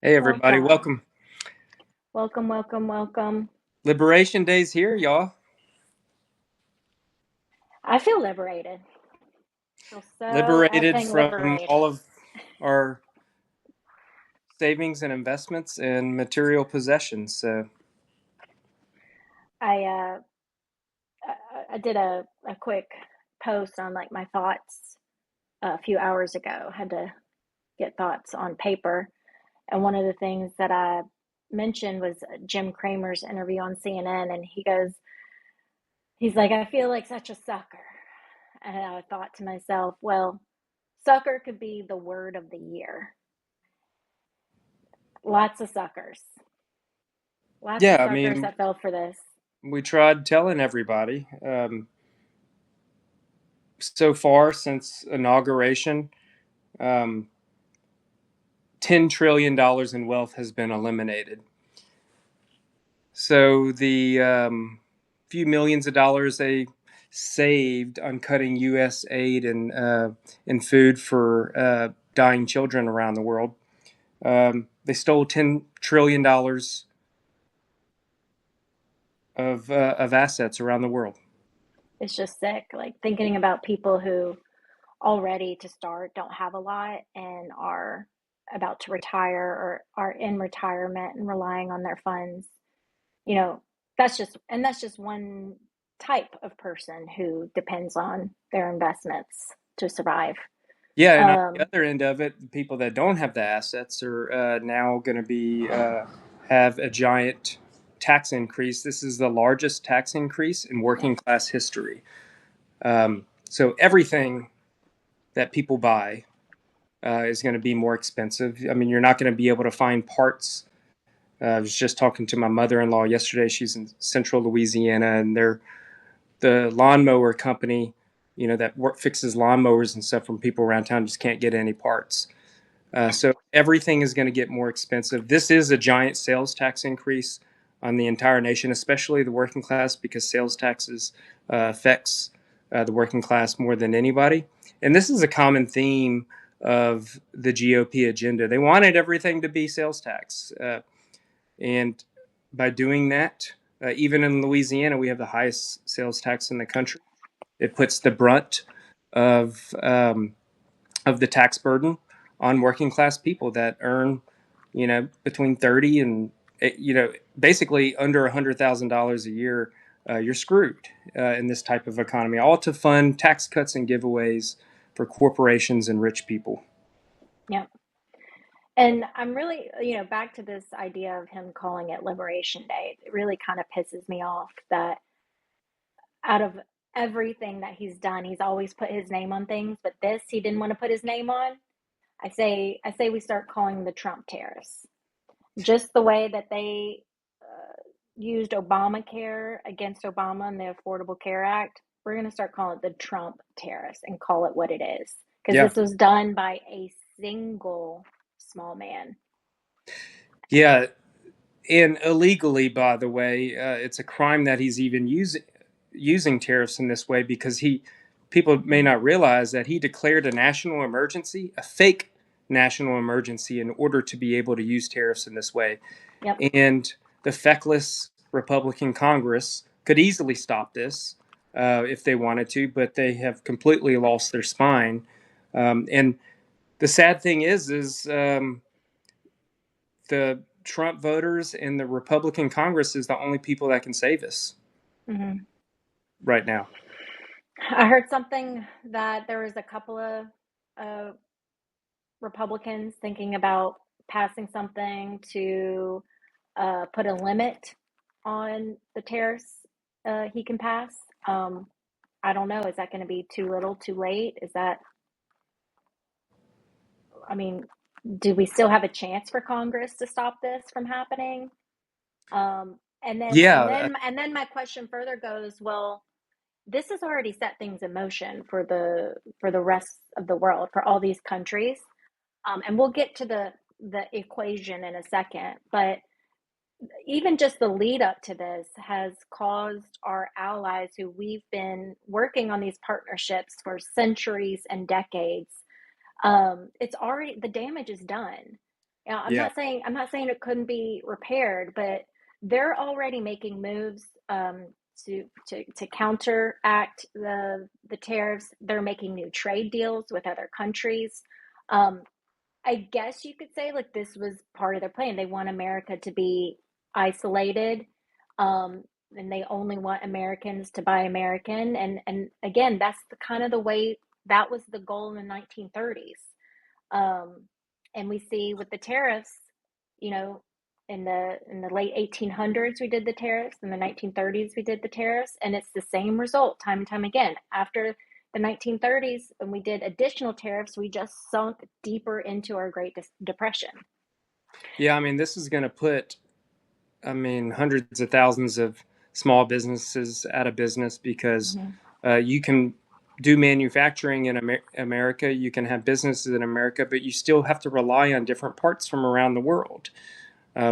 Hey everybody, Welcome. welcome. Welcome, welcome, welcome. Liberation Day's here, y'all. I feel liberated. I feel so Liberated effing from liberated. all of our savings and investments and material possessions. So, I uh I did a quick post on like my thoughts a few hours ago. Had to get thoughts on paper. And one of the things that I mentioned was Jim Cramer's interview on CNN, and he's like, I feel like such a sucker. And I thought to myself, well, sucker could be the word of the year. Lots of suckers. Lots of yeah, I suckers mean, that fell for this. we tried telling everybody. So far since inauguration, um, $10 trillion in wealth has been eliminated. So the few millions of dollars they saved on cutting U.S. aid and food for dying children around the world. They stole $10 trillion of assets around the world. It's just sick. Like thinking about people who already to start don't have a lot and are about to retire or are in retirement and relying on their funds. You know, that's just one type of person who depends on their investments to survive. Yeah, and on the Um, other end of it, the people that don't have the assets are now going to be have a giant tax increase. This is the largest tax increase in yeah, working class history. So everything that people buy is going to be more expensive. I mean, you're not going to be able to find parts. I was just talking to my mother-in-law yesterday. She's in central Louisiana, and the lawnmower company, that fixes lawnmowers and stuff from people around town just can't get any parts. So everything is going to get more expensive. This is a giant sales tax increase on the entire nation, especially the working class, because sales taxes affects the working class more than anybody. And this is a common theme of the GOP agenda. They wanted everything to be sales tax, and by doing that, even in Louisiana, we have the highest sales tax in the country. It puts the brunt of of the tax burden on working class people that earn, between 30 and basically under $100,000 a year. You're screwed in this type of economy, all to fund tax cuts and giveaways for corporations and rich people. yeah. And I'm really, back to this idea of him calling it Liberation Day. It really kind of pisses me off that out of everything that he's done, he's always put his name on things, but this he didn't want to put his name on. I say we start calling the Trump tariffs. Just the way that they used Obamacare against Obama and the Affordable Care Act, we're going to start calling it the Trump tariffs and call it what it is. Because Yeah. this was done by a single small man. Yeah. And illegally, by the way, it's a crime that he's even using tariffs in this way because people may Mm-hmm. not realize that he declared a national emergency, a fake national emergency, in order to be able to use tariffs in this way. Yep. And the feckless Republican Congress could easily stop this if they wanted to, but they have completely lost their spine. And the sad thing is the Trump voters and the Republican Congress is the only people that can save us Mm-hmm. right now. I heard something that there was a couple of uh, Republicans thinking about passing something to put a limit on the tariffs he can pass. Um, I don't know. Is that going to be too little, too late? I mean, do we still have a chance for Congress to stop this from happening? And then, Yeah, and then, and then my question further goes, well, this has already set things in motion for the rest of the world, for all these countries. And we'll get to the equation in a second, but even just the lead up to this has caused our allies who we've been working on these partnerships for centuries and decades, it's already, the damage is done. Now, Yeah. I'm not saying it couldn't be repaired, but they're already making moves to counteract the tariffs. They're making new trade deals with other countries. Um, I guess you could say like this was part of their plan. They want America to be isolated, um, and they only want Americans to buy American. And again, that's the kind of the way that was the goal in the 1930s. Um, and we see with the tariffs, you know, in the late 1800s we did the tariffs, in the 1930s we did the tariffs, and it's the same result time and time again. After the 1930s, when we did additional tariffs, we just sunk deeper into our Great Depression. Yeah, I mean, this is going to put, I mean, hundreds of thousands of small businesses out of business because Mm-hmm. you can do manufacturing in America, you can have businesses in America, but you still have to rely on different parts from around the world.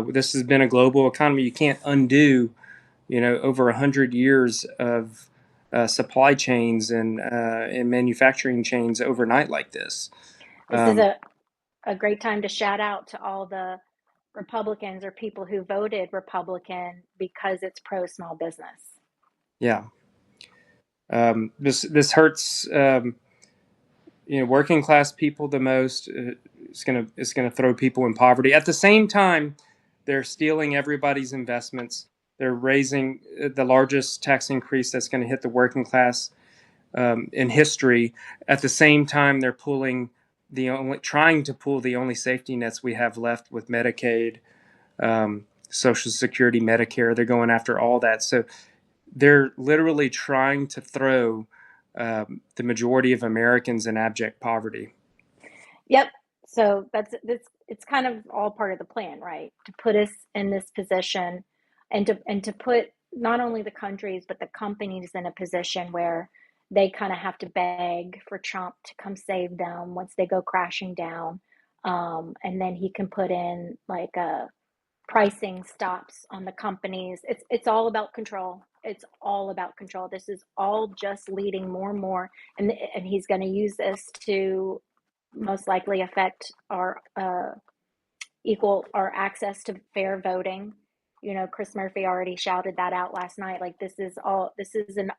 This has been a global economy. You can't undo, over 100 years of supply chains and manufacturing chains overnight like this. This is Um, a great time to shout out to all the Republicans or people who voted Republican because it's pro small business. yeah, this hurts. Working class people the most. It's gonna throw people in poverty. At the same time, they're stealing everybody's investments. They're raising the largest tax increase that's going to hit the working class in history. At the same time, they're trying to pull the only safety nets we have left with Medicaid, Social Security, Medicare. They're going after all that. So they're literally trying to throw the majority of Americans in abject poverty. Yep. So that's it's kind of all part of the plan, right? To put us in this position and to put not only the countries but the companies in a position where they kind of have to beg for Trump to come save them once they go crashing down. And then he can put in like a pricing stops on the companies. It's all about control. It's all about control. This is all just leading more and more, and he's going to use this to most likely affect our equal our access to fair voting. You know, Chris Murphy already shouted that out last night. Like this is an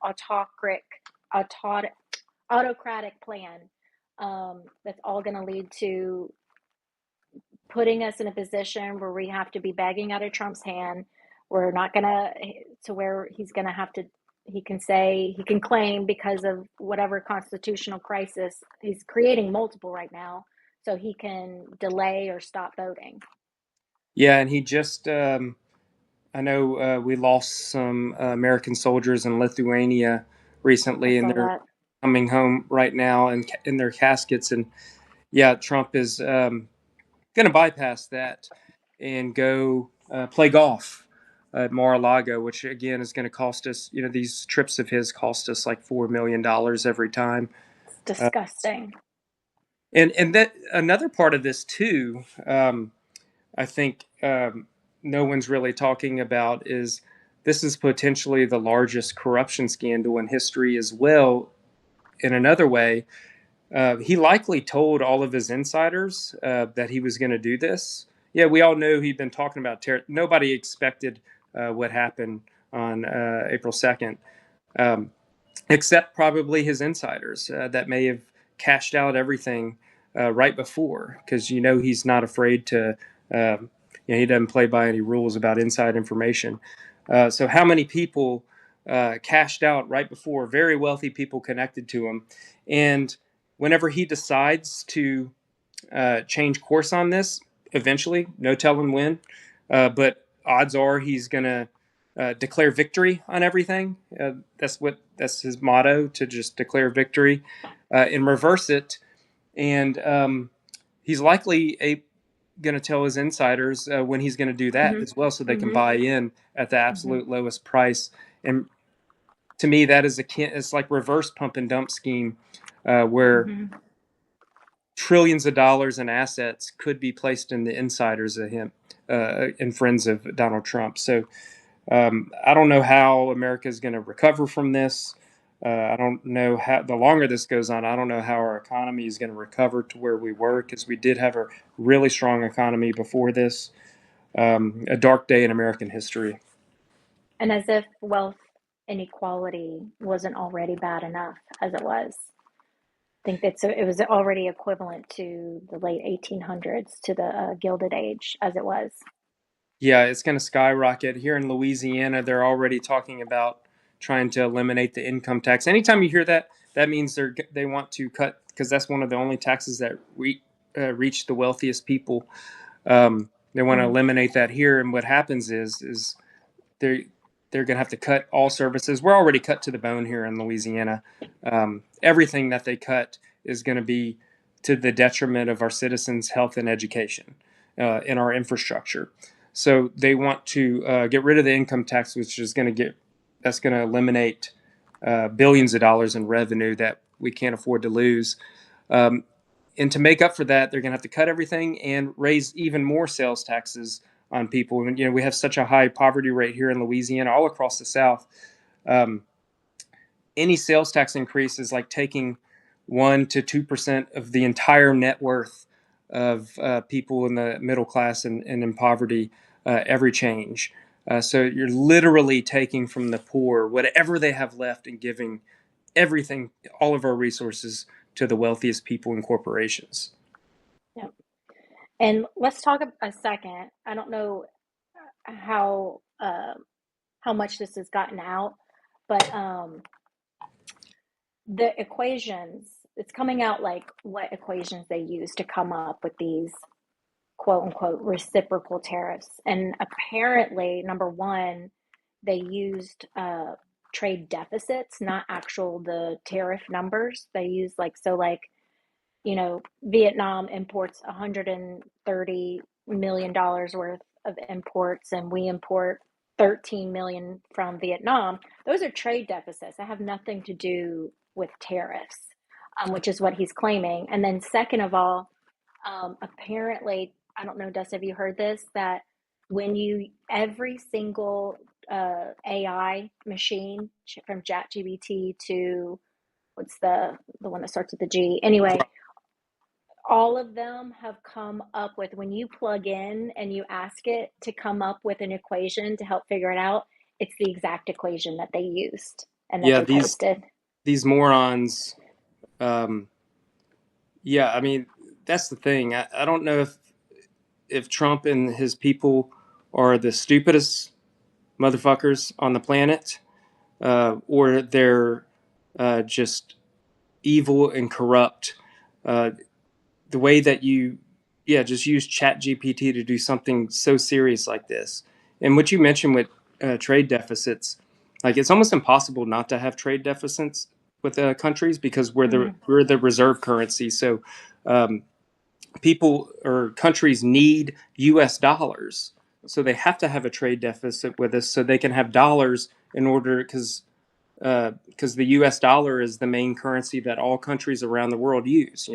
autocratic plan that's all going to lead to putting us in a position where we have to be begging out of Trump's hand. We're not going to where he's going to have to, he can claim because of whatever constitutional crisis he's creating multiple right now. So he can delay or stop voting. Yeah, and he just, I know we lost some American soldiers in Lithuania I recently, and saw they're that. coming home right now and in their caskets. And yeah, Trump is going to bypass that and go play golf at Mar-a-Lago, which again is going to cost us. These trips of his cost us like $4 million every time. It's Uh, disgusting. and that another part of this too, I think no one's really talking about is this is potentially the largest corruption scandal in history as well. In another way, he likely told all of his insiders that he was going to do this. Yeah, we all knew he'd been talking about terror. Nobody expected what happened on April 2nd, um, except probably his insiders that may have cashed out everything right before, because he's not afraid to. He doesn't play by any rules about inside information. So how many people cashed out right before? Very wealthy people connected to him, and whenever he decides to change course on this, eventually, no telling when, but odds are he's going to declare victory on everything. That's his motto, to just declare victory and reverse it. And he's likely going to tell his insiders when he's going to do that Mm-hmm. as well, so they can Mm-hmm. buy in at the Mm-hmm. absolute lowest price. And to me, that is it's like reverse pump and dump scheme, where Mm-hmm. trillions of dollars in assets could be placed in the insiders of him and friends of Donald Trump. So I don't know how America is going to recover from this. I don't know how, the longer this goes on, I don't know how our economy is going to recover to where we were, because we did have a really strong economy before this. A dark day in American history. And as if wealth inequality wasn't already bad enough as it was. I think that it was already equivalent to the late 1800s, to the Gilded Age as it was. Yeah, it's going to skyrocket. Here in Louisiana, they're already talking about trying to eliminate the income tax. Anytime you hear that, that means they want to cut, because that's one of the only taxes that reach the wealthiest people. They want to Mm. eliminate that here, and what happens is they're they're going to have to cut all services. We're already cut to the bone here in Louisiana. Everything that they cut is going to be to the detriment of our citizens' health and education, in our infrastructure. So they want to get rid of the income tax, which is going to that's going to eliminate billions of dollars in revenue that we can't afford to lose. Um, and to make up for that, they're going to have to cut everything and raise even more sales taxes on people. And we have such a high poverty rate here in Louisiana, all across the South. Um, any sales tax increase is like taking 1 to 2% of the entire net worth of people in the middle class and in poverty. Every change. So you're literally taking from the poor whatever they have left and giving everything, all of our resources, to the wealthiest people and corporations. Yeah. And let's talk a second. I don't know how how much this has gotten out, but the equations, it's coming out like what equations they use to come up with these quote unquote reciprocal tariffs. And apparently, number one, they used trade deficits, not actual the tariff numbers. They use like, so like, Vietnam imports $130 million worth of imports, and we import 13 million from Vietnam. Those are trade deficits that have nothing to do with tariffs, which is what he's claiming. And then, second of all, apparently, I don't know, Dust, have you heard this? That when every single AI machine from ChatGPT to what's the one that starts with the G? Anyway, all of them have come up with, when you plug in and you ask it to come up with an equation to help figure it out, it's the exact equation that they used and that Yeah, they posted. these morons. Um, yeah, I mean, that's the thing. I don't know if Trump and his people are the stupidest motherfuckers on the planet, or they're just evil and corrupt. Uh, the way that yeah, just use Chat GPT to do something so serious like this. And what you mentioned with trade deficits, like it's almost impossible not to have trade deficits with countries, because Mm-hmm. we're the reserve currency. So um, people or countries need U.S. dollars, so they have to have a trade deficit with us so they can have dollars in order, because the U.S. dollar is the main currency that all countries around the world use.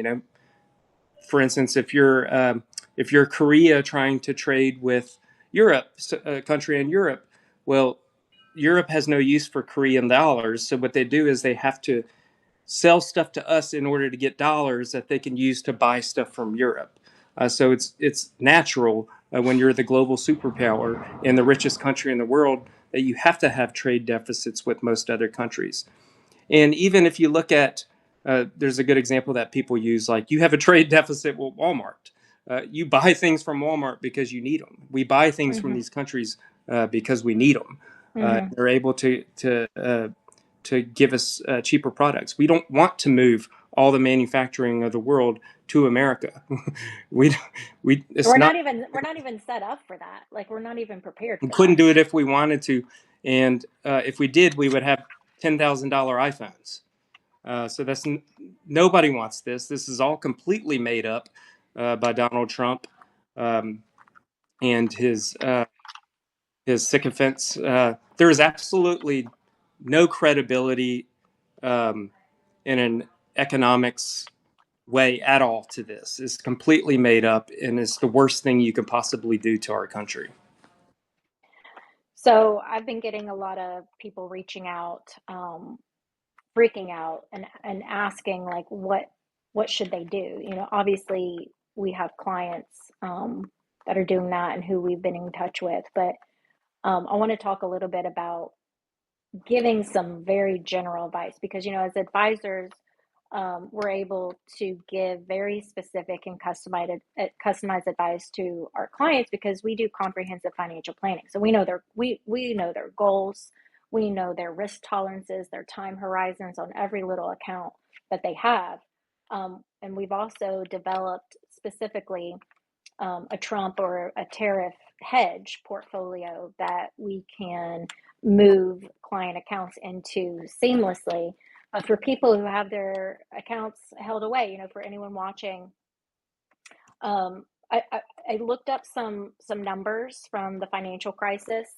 For instance, if you're Korea trying to trade with Europe, a country in Europe, well, Europe has no use for Korean dollars. So what they do is they have to sell stuff to us in order to get dollars that they can use to buy stuff from Europe. So it's natural, when you're the global superpower and the richest country in the world, that you have to have trade deficits with most other countries. And even if you look at, there's a good example that people use, like you have a trade deficit with Walmart. You buy things from Walmart because you need them. We buy things from Mm-hmm. these countries because we need them. Mm-hmm. They're able to give us cheaper products. We don't want to move all the manufacturing of the world to America. we it's not. We're not even set up for that. Like, we're not even prepared We for that. couldn't do it if we wanted to, and if we did, we would have $10,000 iPhones. So nobody wants this. This is all completely made up by Donald Trump, um, and his sycophants. There is absolutely no credibility um, in an economics way at all to this. It's completely made up, and it's the worst thing you can possibly do to our country. So I've been getting a lot of people reaching out freaking out and asking like what should they do. Obviously we have clients that are doing that and who we've been in touch with, but I want to talk a little bit about giving some very general advice because as advisors, we're able to give very specific and customized advice to our clients because we do comprehensive financial planning. So we know their goals, we know their risk tolerances, their time horizons on every little account that they have, and we've also developed specifically a Trump or a tariff hedge portfolio that we can move client accounts into seamlessly. But for people who have their accounts held away, for anyone watching, I looked up some numbers from the financial crisis,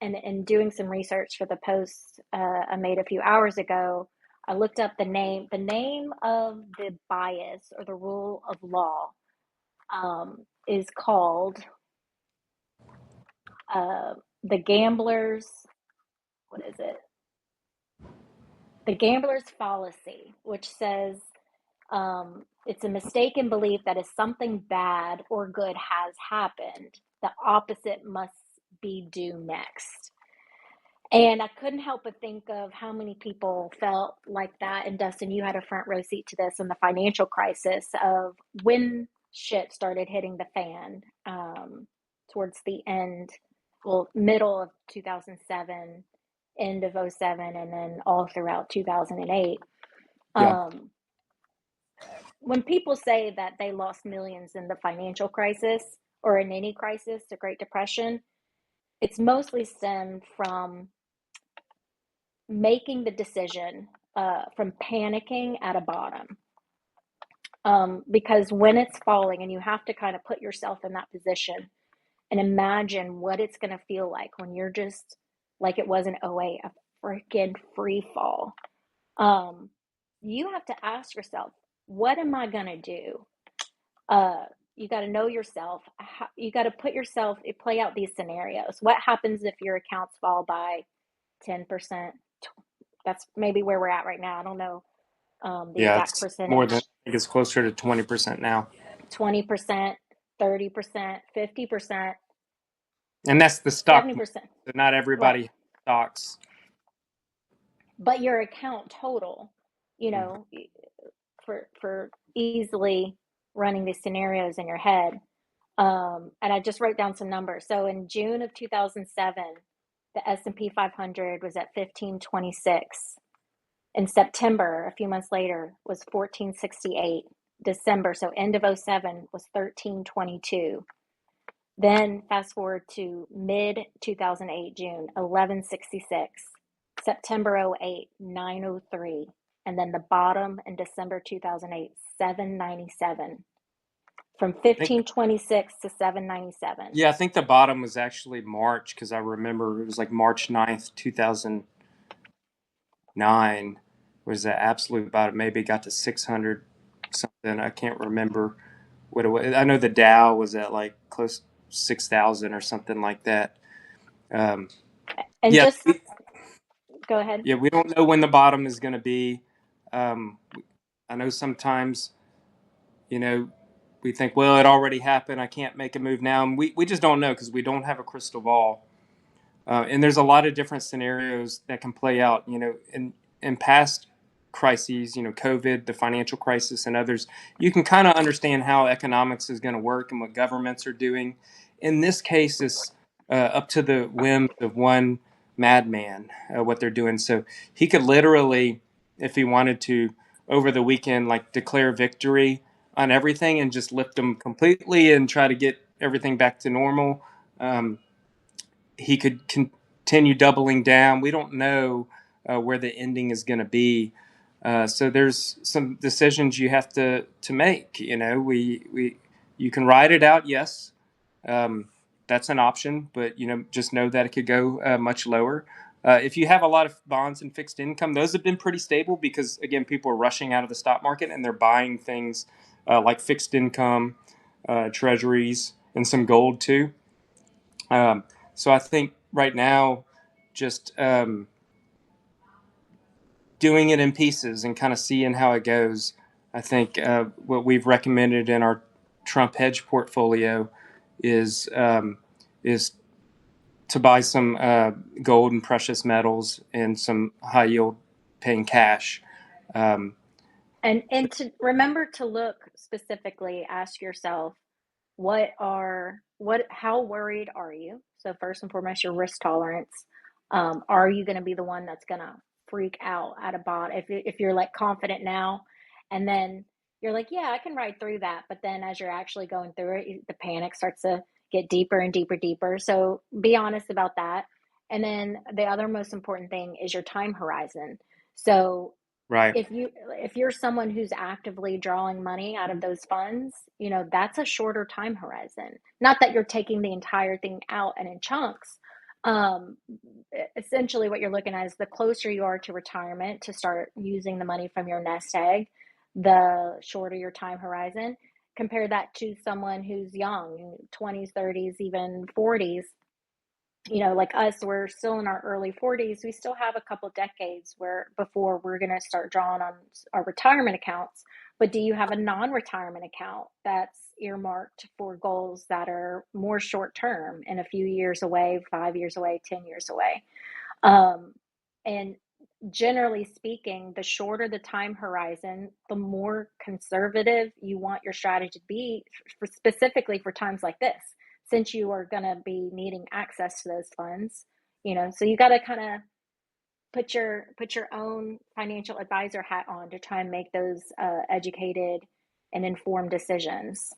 and doing some research for the post I made a few hours ago. I looked up the name of the bias or the rule of law is called the gambler's, what is it? The gambler's fallacy, which says it's a mistaken belief that if something bad or good has happened, the opposite must be due next. And I couldn't help but think of how many people felt like that. And Dustin, you had a front row seat to this in the financial crisis of when shit started hitting the fan, towards the end, well, middle of 2007, end of '07, and then all throughout 2008. Yeah. Um, when people say that they lost millions in the financial crisis or in any crisis, the Great Depression, it's mostly stemmed from making the decision, from panicking at a bottom. Because when it's falling, and you have to kind of put yourself in that position and imagine what it's going to feel like when you're just like it was in '08, a freaking free fall. You have to ask yourself, what am I going to do? You got to know yourself. You got to play out these scenarios. What happens if your accounts fall by 10%? That's maybe where we're at right now. I don't know the Yeah, exact it's more than, percentage. I think it's closer to 20% now. 20%, 30%, 50%, And that's the stock market. 70%. So not Right. everybody has stocks. But your account total, you Mhm. know, for easily running these scenarios in your head. And I just wrote down some numbers. So in June of 2007, the S&P 500 was at 1526. In September, a few months later, was 1468. December, so end of '07, was 1322. Then fast forward to mid 2008, June, 1166. September '08, 903. And then the bottom in December 2008, 797. From I think, 1526 to 797. yeah, I think the bottom was actually March because I remember it was like March 9th, 2009 was the absolute bottom. Maybe it got to 600 something. I can't remember what it was. I know the Dow was at like close to 6,000 or something like that. Um, And yeah, just go ahead. yeah, we don't know when the bottom is going to be. Um, I know sometimes, you know, we think, well, it already happened. I can't make a move now. And we just don't know because we don't have a crystal ball. And there's a lot of different scenarios that can play out, in past crises, COVID, the financial crisis, and others. You can kind of understand how economics is going to work and what governments are doing. In this case, it's up to the whims of one madman, what they're doing. So he could literally, if he wanted to, over the weekend, like declare victory on everything and just lift them completely and try to get everything back to normal. Um, he could continue doubling down. We don't know where the ending is going to be. So there's some decisions you have to make. We you can ride it out. Yes, um, that's an option, but just know that it could go much lower. If you have a lot of bonds and fixed income, those have been pretty stable because again, people are rushing out of the stock market and they're buying things like fixed income, treasuries, and some gold too. So I think right now, just doing it in pieces and kind of seeing how it goes. I think what we've recommended in our Trump hedge portfolio is is to buy some gold and precious metals and some high yield paying cash. Um, And to remember to look specifically, ask yourself, how worried are you? So first and foremost, your risk tolerance. Are you going to be the one that's going to freak out at a bot if you're like confident now, and then you're like, yeah, I can ride through that, but then as you're actually going through it, the panic starts to get deeper and deeper, deeper. So be honest about that. And then the other most important thing is your time horizon. So right. if you're someone who's actively drawing money out of those funds, that's a shorter time horizon. Not that you're taking the entire thing out and in chunks. um Essentially what you're looking at is the closer you are to retirement to start using the money from your nest egg, the shorter your time horizon. Compare that to someone who's young, 20s, 30s, even 40s. Like us, we're still in our early 40s. We still have a couple decades where before we're going to start drawing on our retirement accounts. But do you have a non-retirement account that's earmarked for goals that are more short term, in a few years away, 5 years away, 10 years away? Um, and generally speaking, the shorter the time horizon, the more conservative you want your strategy to be, specifically for times like this, since you are going to be needing access to those funds. So you got to kind of put your own financial advisor hat on to try and make those educated and informed decisions.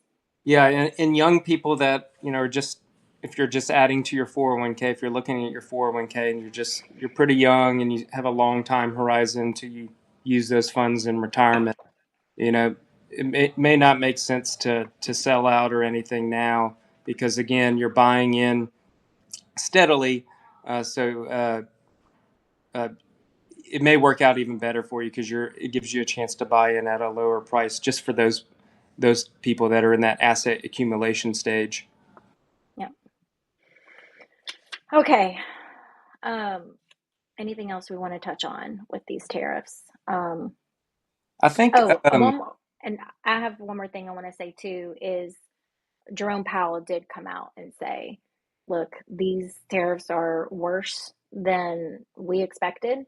Yeah, and young people that are just, if you're just adding to your 401k, if you're looking at your 401k and you're pretty young and you have a long time horizon to use those funds in retirement, you know, it may not make sense to sell out or anything now, because again, you're buying in steadily. So it may work out even better for you because it gives you a chance to buy in at a lower price just for those people that are in that asset accumulation stage. Yeah. Okay. Um, Anything else we want to touch on with these tariffs? I think Oh, one more, and I have one more thing I want to say too is Jerome Powell did come out and say, look, these tariffs are worse than we expected.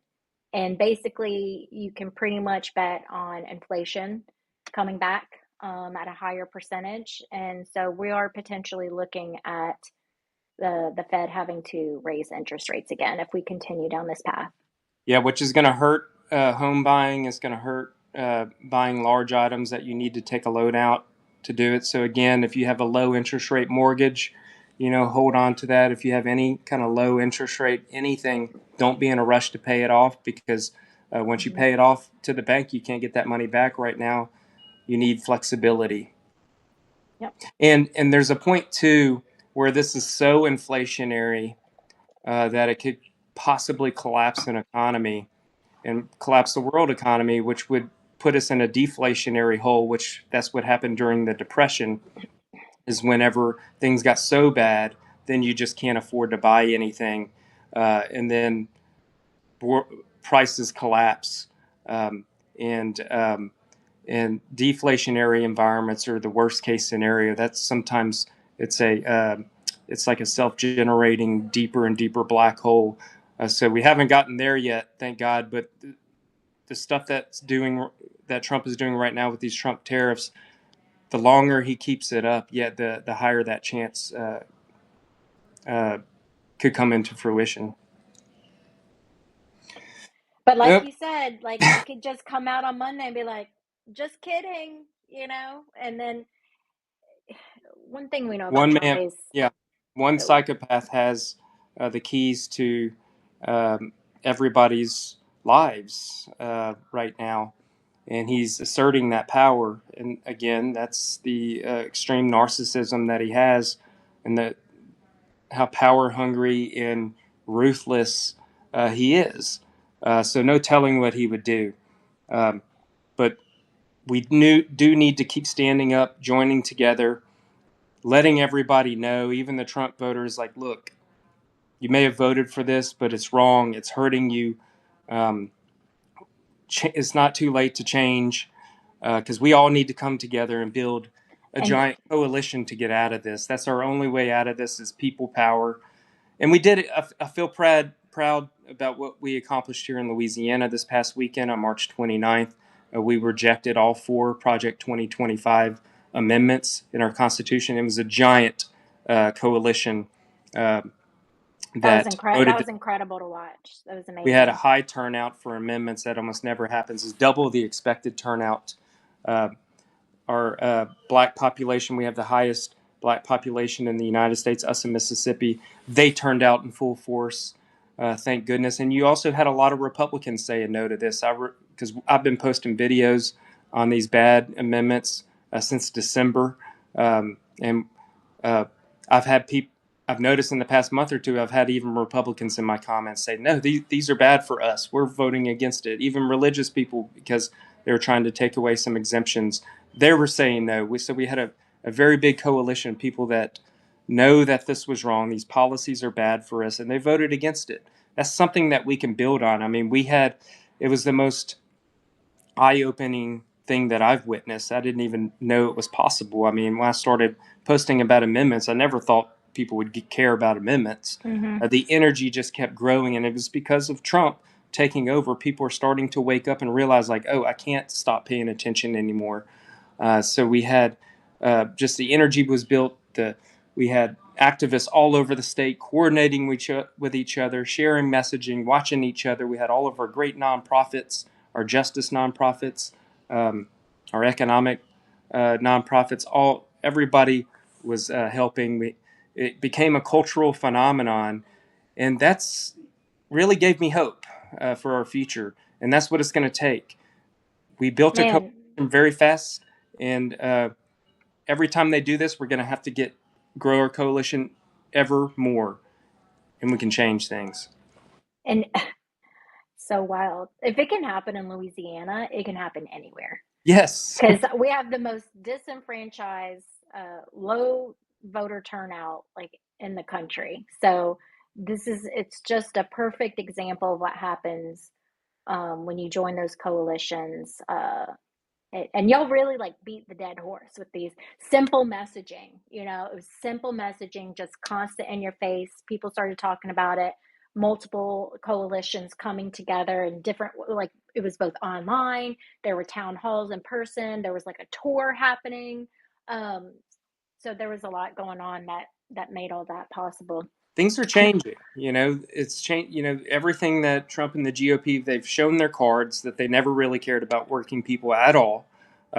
And basically, you can pretty much bet on inflation coming back at a higher percentage. And so we are potentially looking at the Fed having to raise interest rates again if we continue down this path. yeah, which is going to hurt home buying. It's going to hurt buying large items that you need to take a loan out to do it. So again, if you have a low interest rate mortgage, hold on to that. If you have any kind of low interest rate anything, don't be in a rush to pay it off, because once you Mm-hmm. pay it off to the bank, you can't get that money back right now. You need flexibility. Yep. And there's a point too where this is so inflationary that it could possibly collapse an economy and collapse the world economy, which would put us in a deflationary hole, which that's what happened during the Depression, is whenever things got so bad, then you just can't afford to buy anything. And then prices collapse. Um, and and deflationary environments are the worst case scenario. That's sometimes it's a it's like a self-generating deeper and deeper black hole. So we haven't gotten there yet, thank God. But the stuff that Trump is doing right now with these Trump tariffs, the longer he keeps it up, yet the higher that chance uh, could come into fruition. But like Yep. you said, like he could just come out on Monday and be like, just kidding. And then one thing we know about One Trump man, is, yeah, one oh, psychopath has the keys to um, everybody's lives right now, and he's asserting that power. And again, that's the extreme narcissism that he has, and how power hungry and ruthless he is. So no telling what he would do. Um, but do need to keep standing up, joining together, letting everybody know, even the Trump voters, like, look, you may have voted for this, but it's wrong. It's hurting you. Um, it's not too late to change, because we all need to come together and build a And giant coalition to get out of this. That's our only way out of this is people power. And we did it. I feel proud about what we accomplished here in Louisiana this past weekend on March 29th. We rejected all 4 Project 2025 amendments in our Constitution. It was a giant coalition uh, that that voted. was incredible to watch. That was We had a amazing. high turnout for amendments that almost never happens. It's double the expected turnout. Uh, our black population, we have the highest black population in the United States, us in Mississippi. They turned out in full force, thank goodness. And you also had a lot of Republicans saying no to this. Because I've been posting videos on these bad amendments since December, and uh, I've had people. I've noticed in the past month or two, I've had even Republicans in my comments say, "No, these are bad for us. We're voting against it." Even religious people, because they were trying to take away some exemptions, they were saying no. We had a very big coalition of people that know that this was wrong. These policies are bad for us, and they voted against it. That's something that we can build on. I mean, it was the most eye-opening thing that I've witnessed. I didn't even know it was possible. I mean, when I started posting about amendments, I never thought people would care about amendments. Hmm. The energy just kept growing, and it was because of Trump taking over. People are starting to wake up and realize, like, oh, I can't stop paying attention anymore. So we had just the energy was built. We had activists all over the state coordinating with each other, sharing messaging, watching each other. We had all of our great nonprofits, our justice nonprofits, um, our economic nonprofits. Everybody was helping. It became a cultural phenomenon, and that's really gave me hope for our future. And that's what it's going to take. We built a coalition Man, very fast, and every time they do this, we're going to have to grow our coalition ever more, and we can change things. and so wild. If it can happen in Louisiana, it can happen anywhere. Yes. Because we have the most disenfranchised, low voter turnout like in the country. So it's just a perfect example of what happens when you join those coalitions. And y'all really like beat the dead horse with these simple messaging. It was simple messaging, just constant in your face. People started talking about it, multiple coalitions coming together and different, like it was both online, there were town halls in person, there was like a tour happening. um so there was a lot going on that made all that possible. Things are And changing. It's changed. Everything that Trump and the GOP, they've shown their cards that they never really cared about working people at all.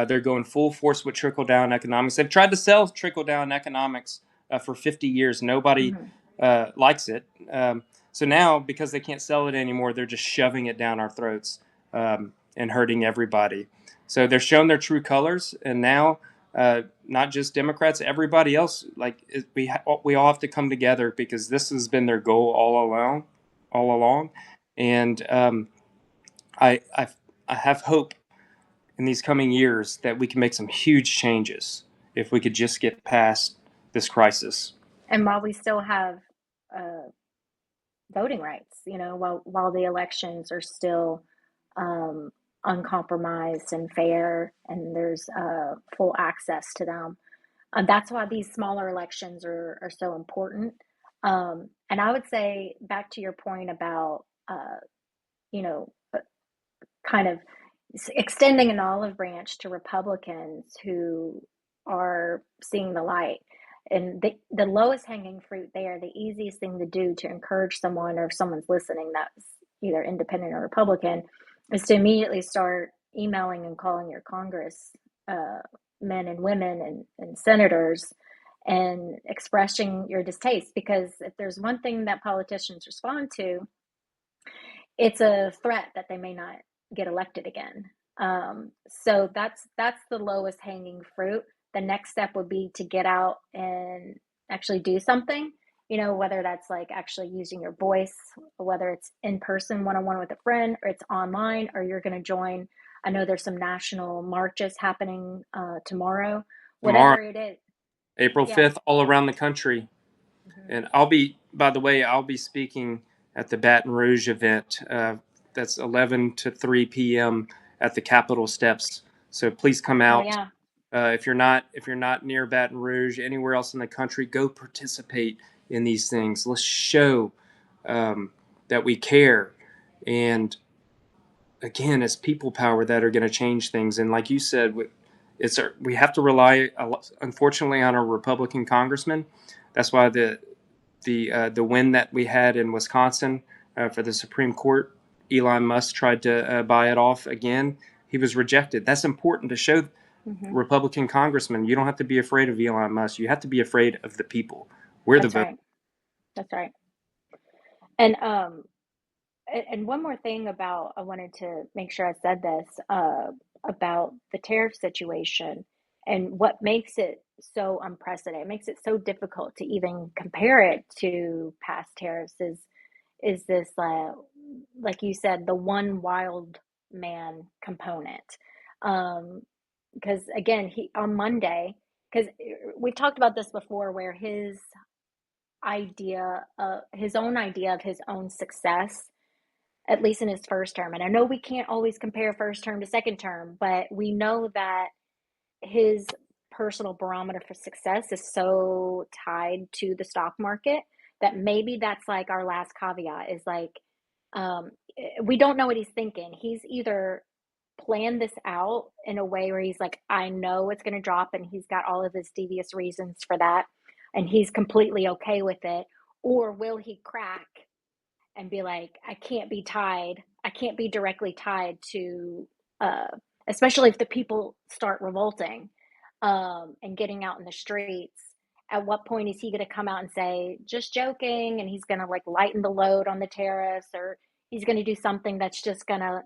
They're going full force with trickle down economics. They've tried to sell trickle down economics for 50 years. Nobody mhm. likes it. So now, because they can't sell it anymore, they're just shoving it down our throats and hurting everybody. So they're showing their true colors, and now not just Democrats, everybody else. We all have to come together because this has been their goal all along. And I, I I have hope in these coming years that we can make some huge changes if we could just get past this crisis. And while we still have uh voting rights, while the elections are still um, uncompromised and fair, and there's full access to them. That's why these smaller elections are so important. And I would say, back to your point about, you know, kind of extending an olive branch to Republicans who are seeing the light. And the lowest hanging fruit there, the easiest thing to do to encourage someone, or if someone's listening that's either independent or Republican, is to immediately start emailing and calling your Congress men and women and senators and expressing your distaste. Because if there's one thing that politicians respond to, it's a threat that they may not get elected again. So that's the lowest hanging fruit. The next step would be to get out and actually do something. Whether that's like actually using your voice, whether it's in person, one on one with a friend, or it's online, or you're going to join. I know there's some national marches happening tomorrow. Tomorrow, Whatever it is, April yeah. 5th, all around the country. Mhm. And by the way, I'll be speaking at the Baton Rouge event that's 11 to 3 p.m. at the Capitol steps. So please come Oh out. yeah. If you're not near Baton Rouge, anywhere else in the country, go participate in these things. Let's show that we care. And again, it's people power that are going to change things. And like you said, we have to rely, unfortunately, on our Republican congressmen. That's why the win that we had in Wisconsin for the Supreme Court, Elon Musk tried to buy it off again. He was rejected. That's important to show Hmm. Republican congressmen. You don't have to be afraid of Elon Musk. You have to be afraid of the people. We're the That's vote. right. That's right. And and one more thing about, I wanted to make sure I said this about the tariff situation and what makes it so unprecedented. It makes it so difficult to even compare it to past tariffs is this like you said, the one wild man component. Um, because again, he on Monday, because we've talked about this before, where his own idea of his own success, at least in his first term. And I know we can't always compare first term to second term, but we know that his personal barometer for success is so tied to the stock market that maybe that's like our last caveat is like, um, we don't know what he's thinking. He's either planned this out in a way where he's like, I know it's going to drop, and he's got all of his devious reasons for that, and he's completely okay with it, or will he crack and be like, I can't be directly tied to, uh, especially if the people start revolting and getting out in the streets. At what point is he going to come out and say, just joking, and he's going to like lighten the load on the tariffs, or he's going to do something that's just going to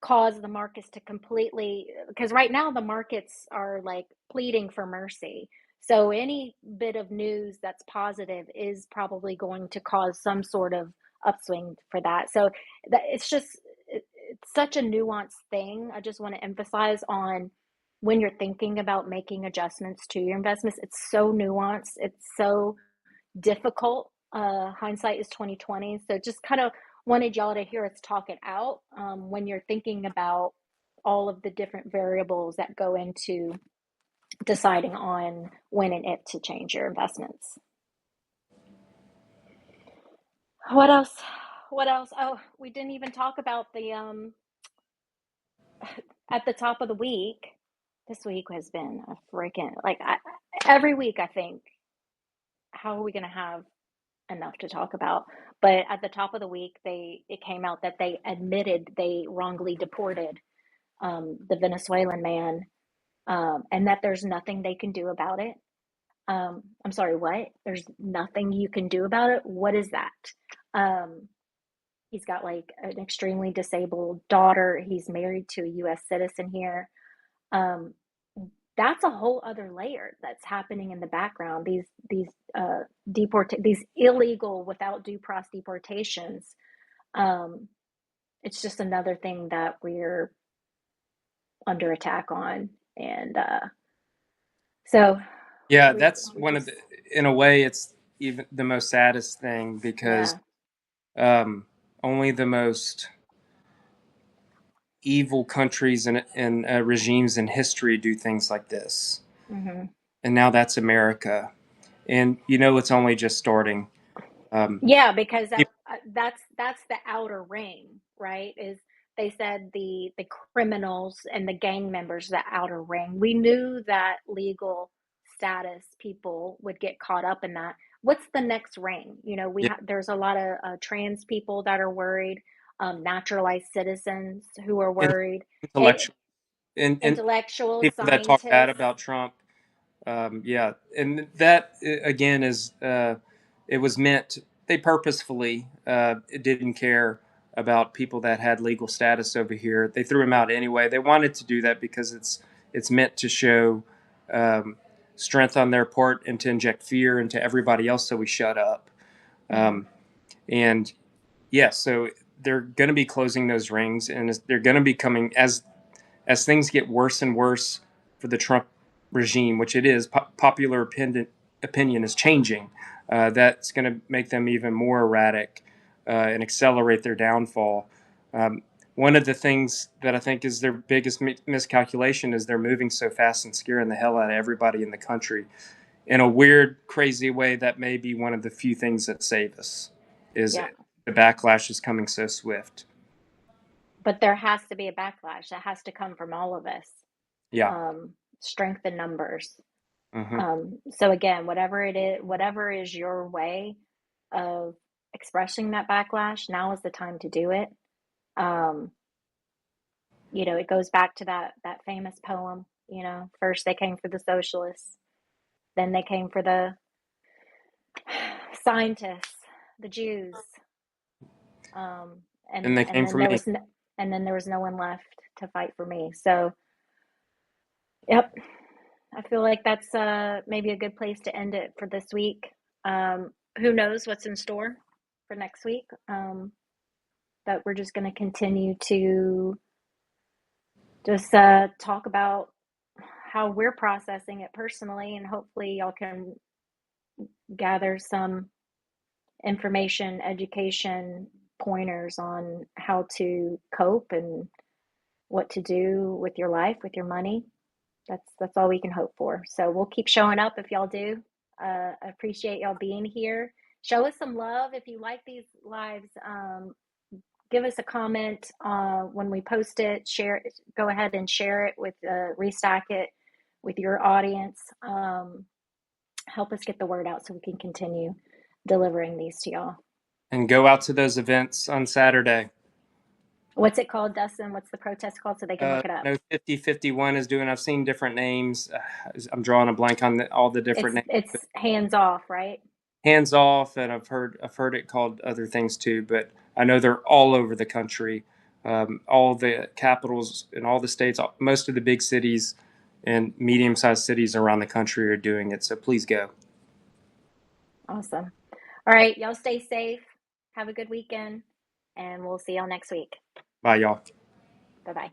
cause the markets to completely, because right now the markets are like pleading for mercy. So any bit of news that's positive is probably going to cause some sort of upswing for that. So it's just it's such a nuanced thing. I just want to emphasize on when you're thinking about making adjustments to your investments. It's so nuanced. It's so difficult. Hindsight is 2020. So just kind of wanted y'all to hear us talk it out when you're thinking about all of the different variables that go into deciding on when and if to change your investments. What else? What else? Oh, we didn't even talk about the at the top of the week. This week has been a freaking every week I think, how are we going to have enough to talk about? But at the top of the week, it came out that they admitted they wrongly deported the Venezuelan man, and that there's nothing they can do about it. I'm sorry, what? There's nothing you can do about it? What is that? Um, he's got like an extremely disabled daughter. He's married to a US citizen here. Um, that's a whole other layer that's happening in the background. These illegal without due process deportations. Um, it's just another thing that we're under attack on, and so Yeah, we that's we one of just the. In a way, it's even the most saddest thing because yeah. um, only the most evil countries and regimes in history do things like this. Hmm. And now that's America. And it's only just starting. Um, Yeah, because people, that's the outer ring, right? Is they said the criminals and the gang members, the outer ring. We knew that legal status people would get caught up in that. What's the next ring? yeah, There's a lot of trans people that are worried, naturalized citizens who are in- worried, it, intellectual and intellectuals, people that talk bad scientists. about Trump. Yeah, and that again is it was meant. They purposefully it didn't care about people that had legal status over here. They threw him out anyway. They wanted to do that because it's meant to show um, strength on their part and to inject fear into everybody else, so we shut up. Hmm. Um, and yeah, so they're going to be closing those rings, and they're going to be coming as things get worse and worse for the Trump regime, which it is, popular opinion is changing. That's going to make them even more erratic and accelerate their downfall. one of the things that I think is their biggest miscalculation is they're moving so fast and scaring the hell out of everybody in the country. In a weird, crazy way, that may be one of the few things that save us. Is Yeah. the backlash is coming so swift. But there has to be a backlash. That has to come from all of us. Yeah. Strength in numbers. Hmm. So again, whatever is your way of expressing that backlash, now is the time to do it. Um, it goes back to that famous poem. First they came for the socialists, then they came for the scientists, the Jews, um, And and they and came then for there me. was no one left to fight for me. So, yep, I feel like that's maybe a good place to end it for this week. Who knows what's in store for next week? But we're just going to continue to just talk about how we're processing it personally, and hopefully, y'all can gather some information, education, pointers on how to cope and what to do with your life, with your money. That's all we can hope for. So we'll keep showing up if y'all do. I appreciate y'all being here. Show us some love if you like these lives. Give us a comment when we post it. Share it. Go ahead and share it with restack it with your audience. Help us get the word out so we can continue delivering these to y'all. And go out to those events on Saturday. What's it called, Dustin? What's the protest called so they can look it up? No, 5051 is doing. I've seen different names. I'm drawing a blank on all the different names. It's hands off, right? Hands off, and I've heard it called other things too. But I know they're all over the country. All the capitals in all the states, most of the big cities and medium-sized cities around the country are doing it. So please go. Awesome. All right, y'all stay safe. Have a good weekend, and we'll see y'all next week. Bye, y'all. Bye bye.